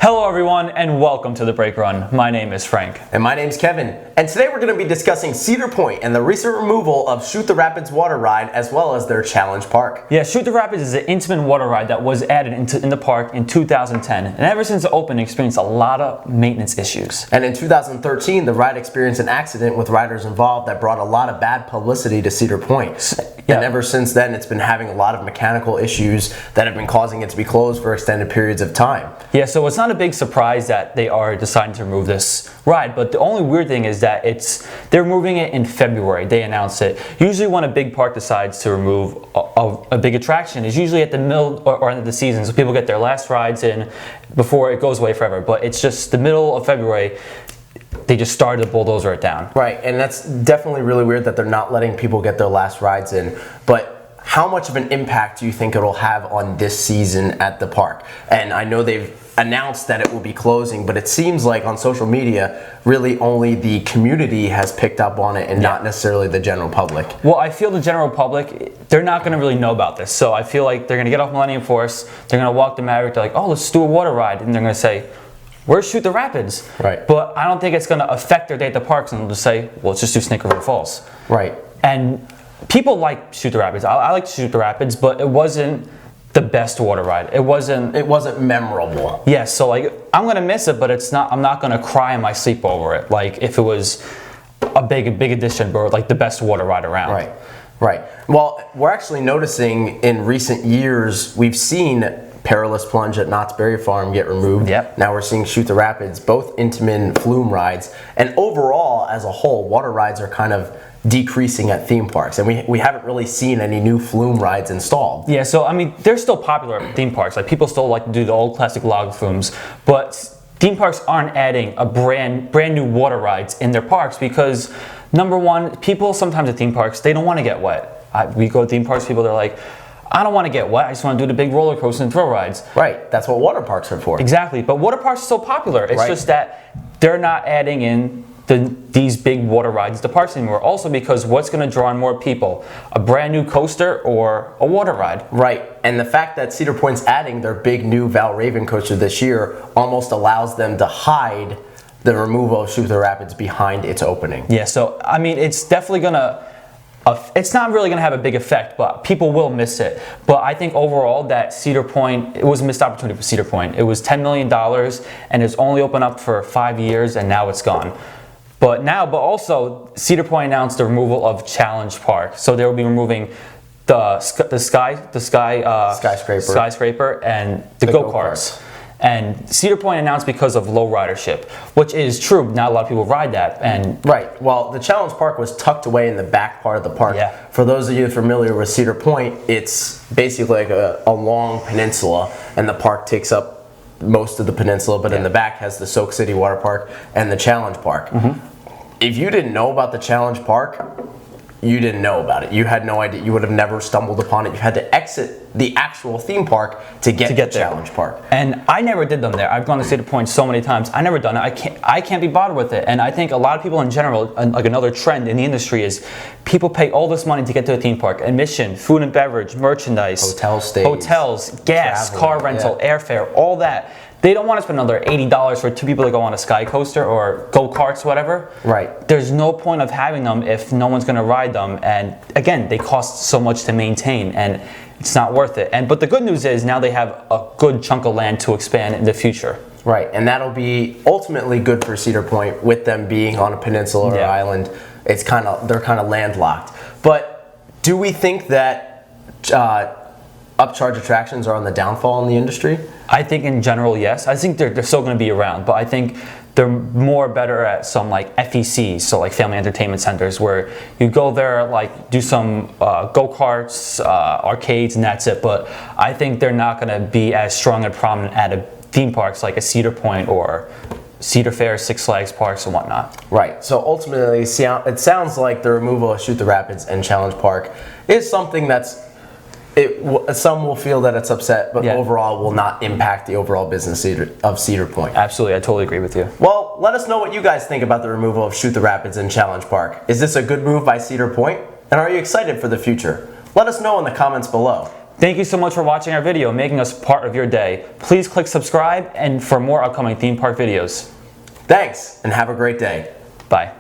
Hello everyone and welcome to The Break Run. My name is Frank. And my name's Kevin. And today we're going to be discussing Cedar Point and the recent removal of Shoot the Rapids water ride as well as their challenge park. Yeah, Shoot the Rapids is an intimate water ride that was added in the park in 2010. And ever since it opened, it experienced a lot of maintenance issues. And in 2013, the ride experienced an accident with riders involved that brought a lot of bad publicity to Cedar Point. Yeah. And ever since then, it's been having a lot of mechanical issues that have been causing it to be closed for extended periods of time. Yeah, so it's not a big surprise that they are deciding to remove this ride, but the only weird thing is that they're removing it in February. They announced it. Usually when a big park decides to remove a big attraction, is usually at the middle or end of the season, so people get their last rides in before it goes away forever. But it's just the middle of February. They just started to bulldozer it down. Right, and that's definitely really weird that they're not letting people get their last rides in. But how much of an impact do you think it'll have on this season at the park? And I know they've announced that it will be closing, but it seems like on social media, really only the community has picked up on it and not necessarily the general public. Well, I feel the general public, they're not going to really know about this. So I feel like they're going to get off Millennium Force, they're going to walk the Maverick, they're like, oh, let's do a water ride. And they're going to say, where's Shoot the Rapids? Right. But I don't think it's going to affect their day at the parks, and they'll just say, well, let's just do Snake River Falls. Right. And people like Shoot the Rapids. I like to Shoot the Rapids, but it wasn't the best water ride. It wasn't memorable. Yeah, so like I'm gonna miss it, but I'm not gonna cry in my sleep over it. Like if it was a big addition, or like the best water ride around. Right. Well, we're actually noticing in recent years we've seen Perilous Plunge at Knott's Berry Farm get removed. Yep. Now we're seeing Shoot the Rapids, both Intamin flume rides, and overall as a whole, water rides are kind of decreasing at theme parks, and we haven't really seen any new flume rides installed. Yeah, so I mean, they're still popular at theme parks. Like people still like to do the old classic log flumes, but theme parks aren't adding a brand new water rides in their parks because, number one, people sometimes at theme parks, they don't want to get wet. We go to theme parks, people they're like, I don't want to get wet, I just want to do the big roller coaster and throw rides. Right, that's what water parks are for. Exactly, but water parks are so popular. It's just that they're not adding in these big water rides to parks anymore. Also because what's going to draw in more people? A brand new coaster or a water ride? Right, and the fact that Cedar Point's adding their big new Valravn coaster this year almost allows them to hide the removal of Shoot the Rapids behind its opening. Yeah, so I mean, it's definitely going to it's not really going to have a big effect, but people will miss it. But I think overall that Cedar Point, it was a missed opportunity for Cedar Point. It was $10 million and it's only open up for 5 years and now it's gone. But also Cedar Point announced the removal of Challenge Park. So they will be removing the skyscraper and the Go-Karts. And Cedar Point announced because of low ridership, which is true. Not a lot of people ride that. And right. Well, the Challenge Park was tucked away in the back part of the park. Yeah. For those of you familiar with Cedar Point, it's basically like a long peninsula, and the park takes up most of the peninsula, but in the back has the Soak City Water Park and the Challenge Park. Mm-hmm. If you didn't know about the Challenge Park, you didn't know about it. You had no idea. You would have never stumbled upon it. You had to exit the actual theme park to get to the Challenge Park. And I never did them there. I've gone to Cedar Point so many times. I never done it. I can't be bothered with it. And I think a lot of people in general, like another trend in the industry is people pay all this money to get to a theme park. Admission, food and beverage, merchandise, hotel stays, hotels, gas, car rental, airfare, all that. They don't want to spend another $80 for two people to go on a sky coaster or Go-Karts, whatever. Right. There's no point of having them if no one's going to ride them. And again, they cost so much to maintain, and it's not worth it. But the good news is now they have a good chunk of land to expand in the future. Right, and that'll be ultimately good for Cedar Point with them being on a peninsula or island. They're kind of landlocked. But do we think that upcharge attractions are on the downfall in the industry? I think in general, yes. I think they're still going to be around, but I think they're more better at some like FECs, so like family entertainment centers, where you go there, like do some go-karts, arcades, and that's it. But I think they're not going to be as strong and prominent at a theme parks like a Cedar Point or Cedar Fair, Six Flags parks, and whatnot. Right. So ultimately, it sounds like the removal of Shoot the Rapids and Challenge Park is something that's some will feel that it's upset, but overall will not impact the overall business of Cedar Point. Absolutely, I totally agree with you. Well, let us know what you guys think about the removal of Shoot the Rapids and Challenge Park. Is this a good move by Cedar Point? And are you excited for the future? Let us know in the comments below. Thank you so much for watching our video and making us part of your day. Please click subscribe and for more upcoming theme park videos. Thanks, and have a great day. Bye.